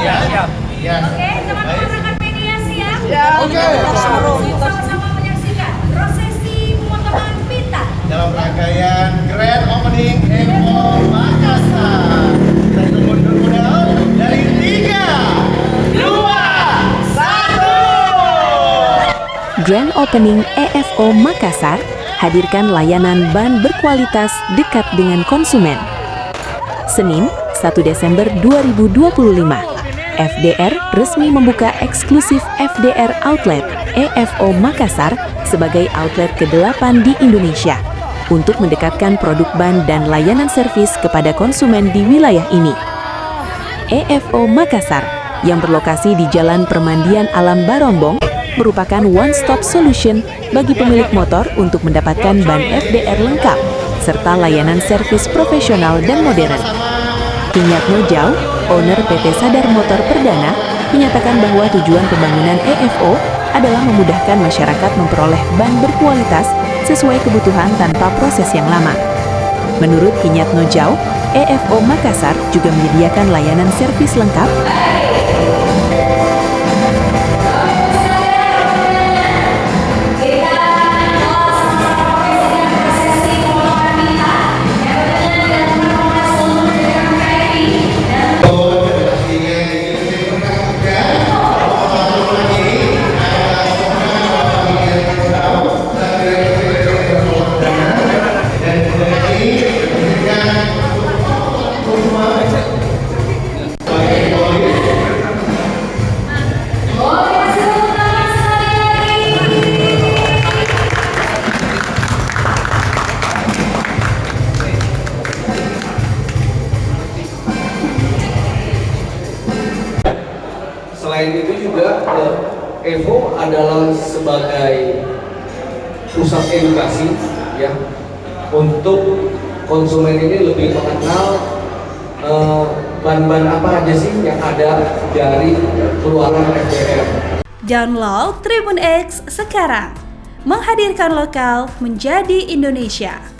Siap. Oke, teman-teman rekan media siap? Oke. Sama-sama menyaksikan prosesi pemotongan pita dalam rangkaian Grand Opening Evo Makassar. Kita hitung mundur modal dari 3, 2, 1. Grand Opening EFO Makassar hadirkan layanan ban berkualitas dekat dengan konsumen. Senin, 1 Desember 2025, FDR resmi membuka eksklusif FDR Outlet EFO Makassar sebagai outlet ke-8 di Indonesia untuk mendekatkan produk ban dan layanan servis kepada konsumen di wilayah ini. EFO Makassar yang berlokasi di Jalan Permandian Alam Barombong merupakan one-stop solution bagi pemilik motor untuk mendapatkan ban FDR lengkap serta layanan servis profesional dan modern. Kinyatno Jau, owner PT Sadar Motor Perdana, menyatakan bahwa tujuan pembangunan EFO adalah memudahkan masyarakat memperoleh ban berkualitas sesuai kebutuhan tanpa proses yang lama. Menurut Kinyatno Jau, EFO Makassar juga menyediakan layanan servis lengkap Selain itu juga Evo adalah sebagai pusat edukasi ya untuk konsumen ini lebih mengenal ban-ban apa aja sih yang ada dari keluaran FDR. Download Tribun X sekarang, menghadirkan lokal menjadi Indonesia.